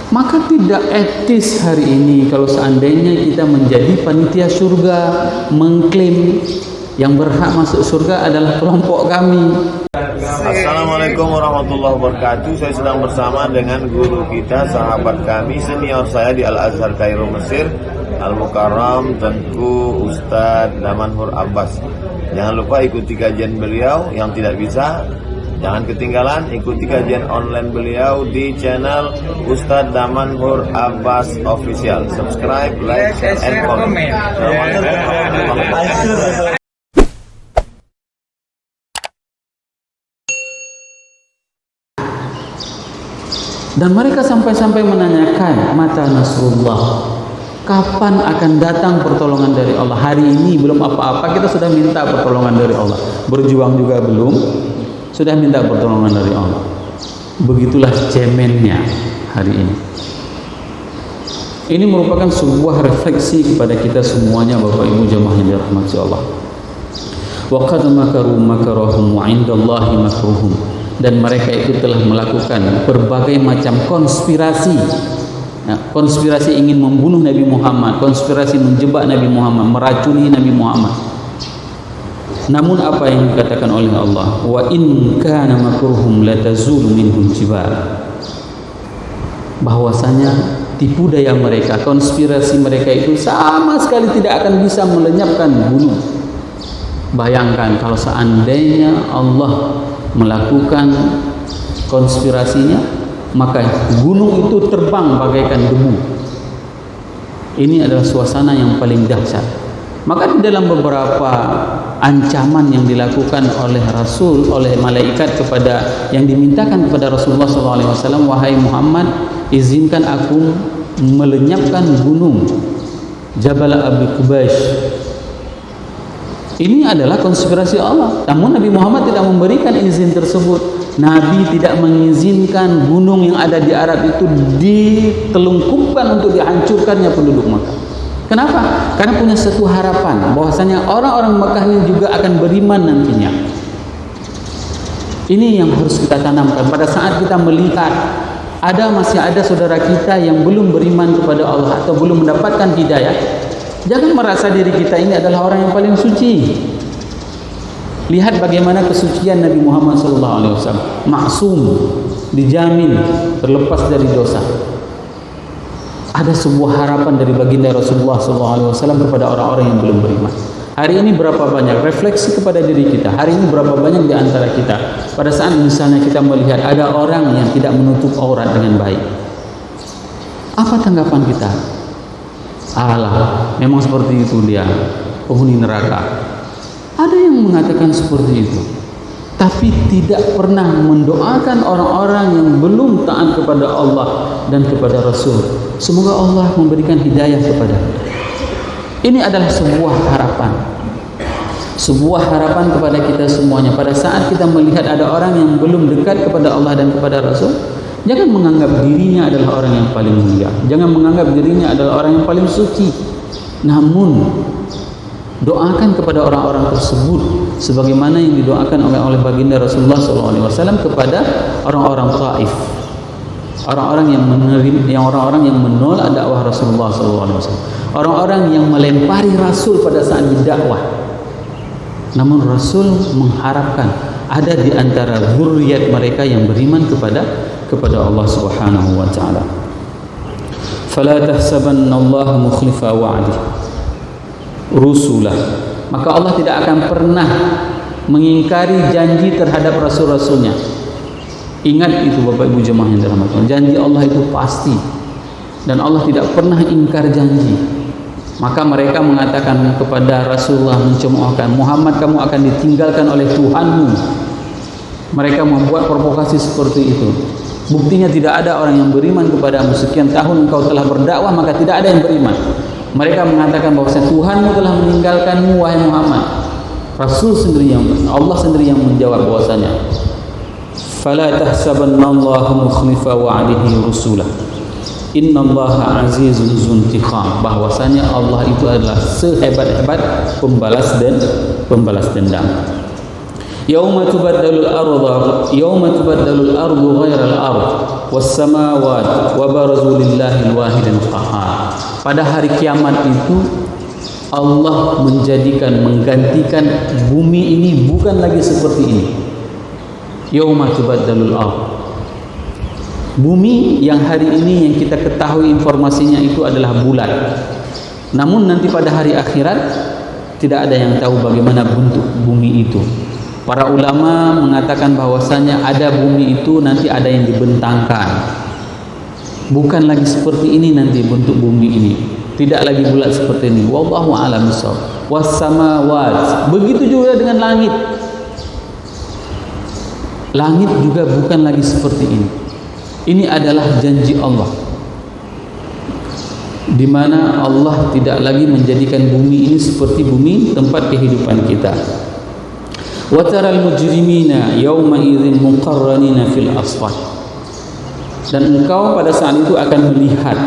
Maka tidak etis hari ini kalau seandainya kita menjadi panitia surga, mengklaim yang berhak masuk surga adalah kelompok kami. Assalamualaikum warahmatullahi wabarakatuh. Saya sedang bersama dengan guru kita, sahabat kami, senior saya di Al-Azhar Kairo Mesir, Al-Mukarram, Tengku Ustadz Damanhur Abbas. Jangan lupa ikuti kajian beliau. Yang tidak bisa, jangan ketinggalan ikuti kajian online beliau di channel Ustadz Damanhur Abbas Official. Subscribe, like, share, and comment. Dan mereka sampai-sampai menanyakan, mata Nasrullah, kapan akan datang pertolongan dari Allah? Hari ini belum apa-apa, kita sudah minta pertolongan dari Allah. Berjuang juga belum, sudah minta pertolongan dari Allah. Begitulah cemennya hari ini. Ini merupakan sebuah refleksi kepada kita semuanya, Bapak Ibu jemaah yang dirahmati Allah. Wa qad makaru makarahum wa 'indallahi makruhum. Dan mereka itu telah melakukan berbagai macam konspirasi. Konspirasi ingin membunuh Nabi Muhammad, konspirasi menjebak Nabi Muhammad, meracuni Nabi Muhammad. Namun apa yang dikatakan oleh Allah, wa in kana makruhum latazulu minhum jibal, bahwasanya tipu daya mereka, konspirasi mereka itu sama sekali tidak akan bisa melenyapkan gunung. Bayangkan kalau seandainya Allah melakukan konspirasinya, maka gunung itu terbang bagaikan debu. Ini adalah suasana yang paling dahsyat. Maka di dalam beberapa ancaman yang dilakukan oleh Rasul, oleh malaikat kepada yang dimintakan kepada Rasulullah SAW, wahai Muhammad, izinkan aku melenyapkan gunung Jabal Abi Qubays. Ini adalah konspirasi Allah. Namun Nabi Muhammad tidak memberikan izin tersebut. Nabi tidak mengizinkan gunung yang ada di Arab itu ditelungkupkan untuk dihancurkannya penduduk Makkah. Kenapa? Karena punya satu harapan bahwasanya orang-orang Makkah ini juga akan beriman nantinya. Ini yang harus kita tanamkan pada saat kita melihat masih ada saudara kita yang belum beriman kepada Allah atau belum mendapatkan hidayah. Jangan merasa diri kita ini adalah orang yang paling suci. Lihat bagaimana kesucian Nabi Muhammad SAW, maksum, dijamin terlepas dari dosa. Ada sebuah harapan dari baginda Rasulullah SAW kepada orang-orang yang belum beriman. Hari ini berapa banyak refleksi kepada diri kita? Hari ini berapa banyak di antara kita pada saat misalnya kita melihat ada orang yang tidak menutup aurat dengan baik, apa tanggapan kita? Alah, memang seperti itu dia, penghuni neraka. Ada yang mengatakan seperti itu, tapi tidak pernah mendoakan orang-orang yang belum taat kepada Allah dan kepada Rasul. Semoga Allah memberikan hidayah kepada kita. Ini adalah sebuah harapan. Sebuah harapan kepada kita semuanya. Pada saat kita melihat ada orang yang belum dekat kepada Allah dan kepada Rasul, jangan menganggap dirinya adalah orang yang paling mulia. Jangan menganggap dirinya adalah orang yang paling suci. Namun doakan kepada orang-orang tersebut sebagaimana yang didoakan oleh baginda Rasulullah SAW kepada orang-orang Taif, orang-orang yang orang-orang yang menolak dakwah Rasulullah SAW, orang-orang yang melempari Rasul pada saat didakwah. Namun Rasul mengharapkan ada di antara zuriat mereka yang beriman kepada Allah Subhanahu wa taala. Fala tahsabanna Allah mukhlifa wa'di rusulah. Maka Allah tidak akan pernah mengingkari janji terhadap rasul-rasulnya. Ingat itu Bapak Ibu jemaah yang dirahmati Allah. Janji Allah itu pasti dan Allah tidak pernah ingkar janji. Maka mereka mengatakan kepada Rasulullah, mencemoohkan, Muhammad, kamu akan ditinggalkan oleh Tuhanmu. Mereka membuat provokasi seperti itu. Buktinya tidak ada orang yang beriman kepadamu. Sekian tahun engkau telah berdakwah, maka tidak ada yang beriman. Mereka mengatakan bahwa Tuhanmu telah meninggalkanmu, wahai Muhammad. Rasul sendiri Allah sendiri yang menjawab bahwasanya, fala tahsabannallaha mukhlifa wa'dihi rusulah. Innallaha azizun zuntiqam, bahwasanya Allah itu adalah sehebat-hebat pembalas dendam. Yauma tubaddalul ardu ghairal ard, was samawati wa barazu lillahil wahidil qahhar. Pada hari kiamat itu Allah menggantikan bumi ini bukan lagi seperti ini. Yauma tubaddalul ardh. Bumi yang hari ini yang kita ketahui informasinya itu adalah bulat. Namun nanti pada hari akhirat tidak ada yang tahu bagaimana bentuk bumi itu. Para ulama mengatakan bahwasanya ada bumi itu nanti ada yang dibentangkan. Bukan lagi seperti ini nanti bentuk bumi ini. Tidak lagi bulat seperti ini. Wallahu a'lam bishawab. Was samawat. Begitu juga dengan langit. Langit juga bukan lagi seperti ini. Ini adalah janji Allah, di mana Allah tidak lagi menjadikan bumi ini seperti bumi tempat kehidupan kita. Wa taral mujrimina yawma idzin muqarranina fil asfad. Dan engkau pada saat itu akan melihat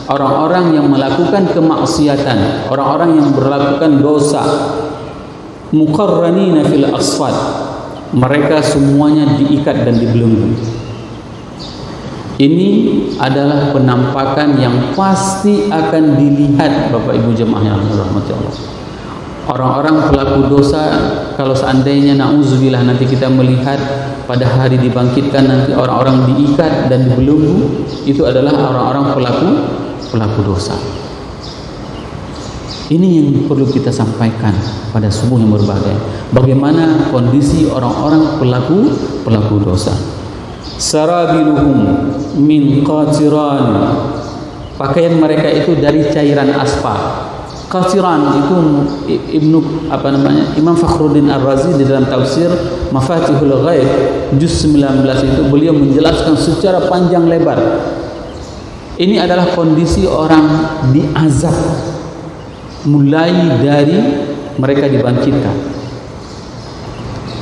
orang-orang yang melakukan kemaksiatan, orang-orang yang melakukan dosa, muqarranina fil asfad. Mereka semuanya diikat dan dibelenggu. Ini adalah penampakan yang pasti akan dilihat Bapak Ibu jemaah yang dirahmati Allah. Orang-orang pelaku dosa, kalau seandainya na'udzubillah nanti kita melihat pada hari dibangkitkan nanti orang-orang diikat dan dibelenggu, itu adalah orang-orang pelaku dosa. Ini yang perlu kita sampaikan pada subuh yang berbahagia. Bagaimana kondisi orang-orang pelaku dosa. Sarabiluhum min qatiran. Pakaian mereka itu dari cairan aspal. Qatiran itu Imam Fakhruddin Ar-Razi di dalam tafsir Mafatihul Ghaib juz 19 itu beliau menjelaskan secara panjang lebar. Ini adalah kondisi orang diazab mulai dari mereka dibangkitkan.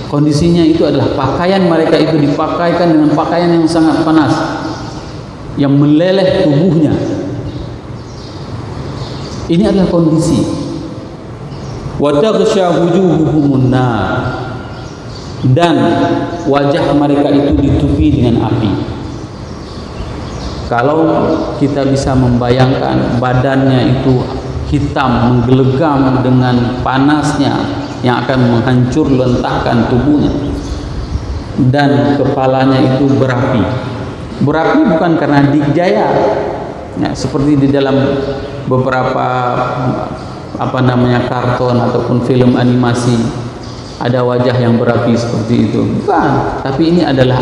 Kondisinya itu adalah pakaian mereka itu dipakaikan dengan pakaian yang sangat panas, yang meleleh tubuhnya. Ini adalah kondisi. Wa taghsha wujuhuhumun nar. Dan wajah mereka itu ditutupi dengan api. Kalau kita bisa membayangkan badannya itu hitam, menggelegam dengan panasnya yang akan menghancur lentahkan tubuhnya, dan kepalanya itu berapi. Berapi bukan karena dikjaya, ya, seperti di dalam beberapa karton ataupun film animasi ada wajah yang berapi seperti itu, bukan. Tapi ini adalah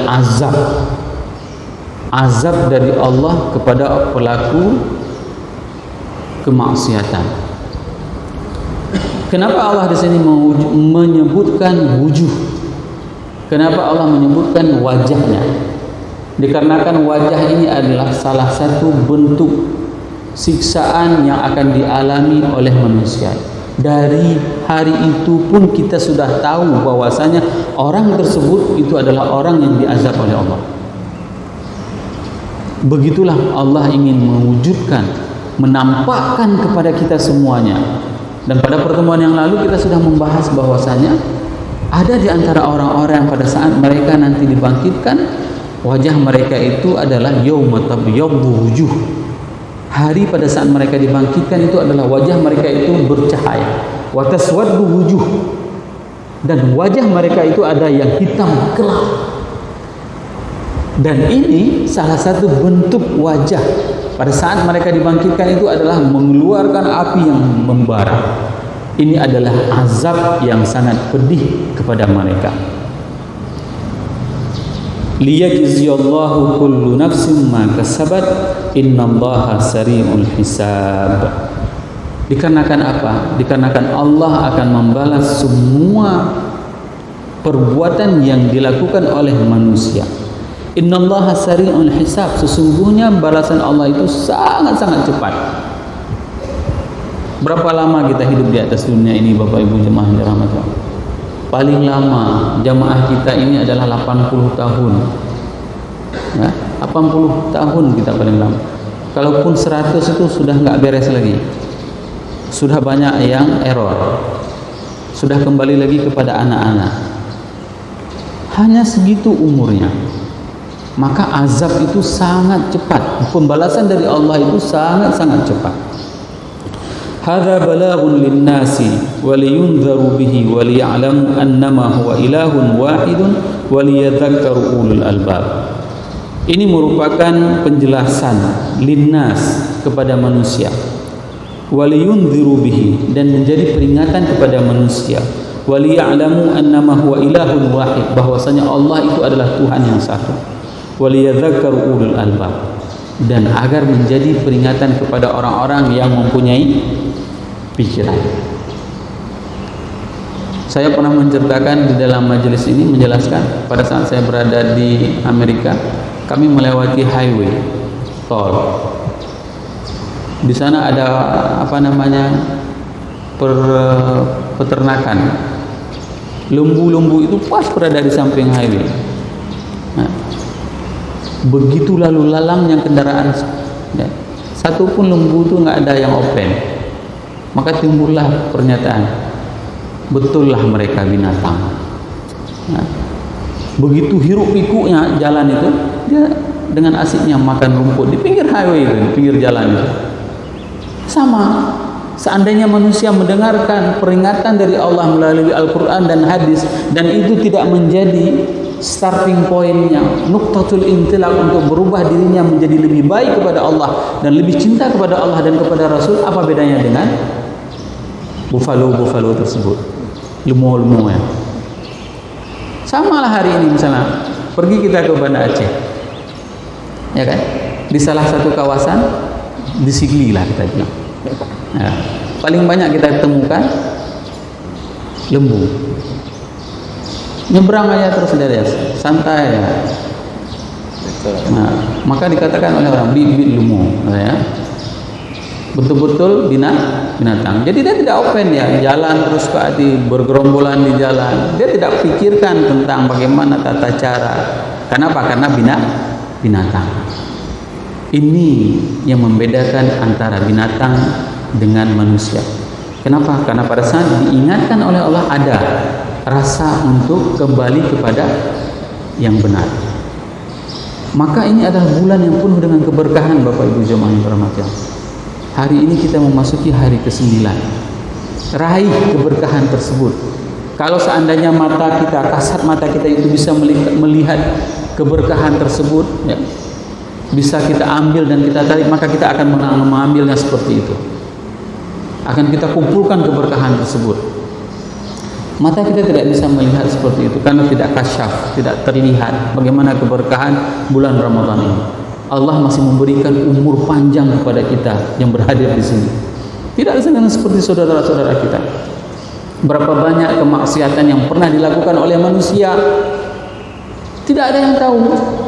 azab dari Allah kepada pelaku kemaksiatan. Kenapa Allah di sini menyebutkan wujuh? Kenapa Allah menyebutkan wajahnya? Dikarenakan wajah ini adalah salah satu bentuk siksaan yang akan dialami oleh manusia. Dari hari itu pun kita sudah tahu bahwasanya orang tersebut itu adalah orang yang diazab oleh Allah. Begitulah Allah ingin mewujudkan, menampakkan kepada kita semuanya. Dan pada pertemuan yang lalu kita sudah membahas bahwasanya ada di antara orang-orang pada saat mereka nanti dibangkitkan, wajah mereka itu adalah yauma tabyaddu wujuh. Hari pada saat mereka dibangkitkan itu adalah wajah mereka itu bercahaya. Wa taswaddu wujuh. Dan wajah mereka itu ada yang hitam gelap. Dan ini salah satu bentuk wajah pada saat mereka dibangkitkan itu adalah mengeluarkan api yang membara. Ini adalah azab yang sangat pedih kepada mereka. Liyajziyallahu kullu nafsin ma kasabat innallaha sari'ul hisab. Dikarenakan apa? Dikarenakan Allah akan membalas semua perbuatan yang dilakukan oleh manusia. Innallaha sari'ul hisab. Sesungguhnya balasan Allah itu sangat-sangat cepat. Berapa lama kita hidup di atas dunia ini Bapak Ibu jemaah yang dirahmati Allah? Paling lama jamaah kita ini adalah 80 tahun. Ya, 80 tahun kita paling lama. Kalaupun 100 itu sudah nggak beres lagi. Sudah banyak yang error. Sudah kembali lagi kepada anak-anak. Hanya segitu umurnya. maka azab itu sangat cepat. Pembalasan dari Allah itu sangat-sangat cepat. Hadza balaghun lin-nasi wa liyunzaru bihi wa liya'lamu annama huwa ilahun wahidun wa liyadhakkaru ulul albab. Ini merupakan penjelasan linnas kepada manusia, waliyundziru bihi, dan menjadi peringatan kepada manusia, waliya'lamu annama huwa ilahun wahid, bahwasanya Allah itu adalah Tuhan yang satu, waliyadzakkaru ulul albab, dan agar menjadi peringatan kepada orang-orang yang mempunyai pikiran. Saya pernah menceritakan di dalam majelis ini, menjelaskan pada saat saya berada di Amerika, kami melewati highway tol. Di sana ada peternakan. Lembu-lembu itu pas berada di samping highway. Nah, begitu lalu lalangnya kendaraan, ya, satu pun lembu itu nggak ada yang open. Maka timbullah pernyataan, betullah mereka binatang. Nah, begitu hiruk pikuknya jalan itu, dia dengan asiknya makan rumput di pinggir highway itu, di pinggir jalan itu. Sama, seandainya manusia mendengarkan peringatan dari Allah melalui Al-Quran dan hadis, dan itu tidak menjadi starting pointnya, nuktatul intilaq untuk berubah dirinya menjadi lebih baik kepada Allah dan lebih cinta kepada Allah dan kepada Rasul, apa bedanya dengan buffalo tersebut, lemo-lemo ya. Sama lah hari ini, misalnya pergi kita ke Banda Aceh, ya kan, di salah satu kawasan di Sigli lah kita bilang, ya, paling banyak kita temukan lembu. Nyebrang aja terus dari santai ya. Nah, maka dikatakan oleh orang bibit lembu, ya, betul-betul binatang. Jadi dia tidak open, ya, jalan terus ke hati, bergerombolan di jalan. Dia tidak pikirkan tentang bagaimana tata cara. Kenapa? Karena binatang. Ini yang membedakan antara binatang dengan manusia. Kenapa? Karena pada saat diingatkan oleh Allah ada rasa untuk kembali kepada yang benar. Maka ini adalah bulan yang penuh dengan keberkahan, Bapak Ibu jemaah yang dirahmati Allah. Hari ini kita memasuki hari ke-9. Raih keberkahan tersebut. Kalau seandainya mata kita, kasat mata kita itu bisa melihat keberkahan tersebut, ya, bisa kita ambil dan kita tarik, maka kita akan mengambilnya seperti itu. Akan kita kumpulkan keberkahan tersebut. Mata kita tidak bisa melihat seperti itu karena tidak kasyaf, tidak terlihat bagaimana keberkahan bulan Ramadan ini. Allah masih memberikan umur panjang kepada kita yang berhadir di sini. Tidak dengan seperti saudara-saudara kita. Berapa banyak kemaksiatan yang pernah dilakukan oleh manusia, tidak ada yang tahu.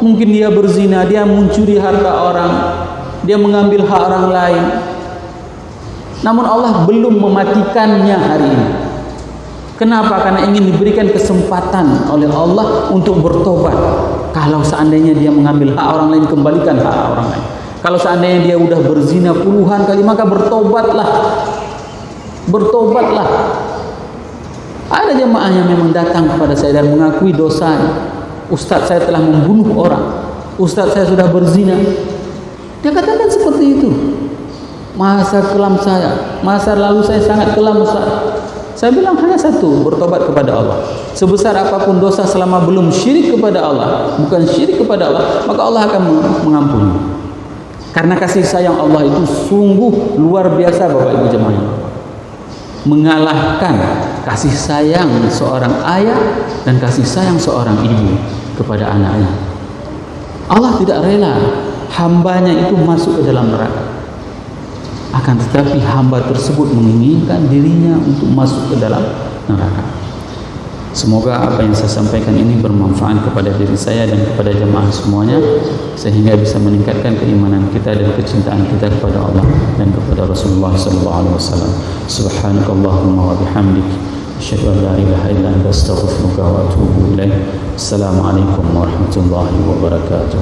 Mungkin dia berzina, dia mencuri harta orang, dia mengambil hak orang lain. Namun Allah belum mematikannya hari ini. Kenapa? Karena ingin diberikan kesempatan oleh Allah untuk bertobat. Kalau seandainya dia mengambil hak orang lain, kembalikan hak orang lain. Kalau seandainya dia sudah berzina puluhan kali, maka bertobatlah. Bertobatlah. Ada jemaah yang memang datang kepada saya dan mengakui dosa. Ustaz, saya telah membunuh orang. Ustaz, saya sudah berzina. Dia katakan seperti itu. Masa kelam saya, masa lalu saya sangat kelam, Ustaz. Saya bilang hanya satu, bertobat kepada Allah. Sebesar apapun dosa selama belum syirik kepada Allah, bukan syirik kepada Allah, maka Allah akan mengampuni. Karena kasih sayang Allah itu sungguh luar biasa, Bapak Ibu jemaah. Mengalahkan kasih sayang seorang ayah dan kasih sayang seorang ibu kepada anaknya. Allah tidak rela hambanya itu masuk ke dalam neraka. Akan tetapi hamba tersebut menginginkan dirinya untuk masuk ke dalam neraka. Semoga apa yang saya sampaikan ini bermanfaat kepada diri saya dan kepada jemaah semuanya, sehingga bisa meningkatkan keimanan kita dan kecintaan kita kepada Allah dan kepada Rasulullah SAW. Subhanakallahumma wa bihamdik, asyhadu an la ilaha illa anta, astaghfiruka wa atubu ilaik. Assalamualaikum warahmatullahi wabarakatuh.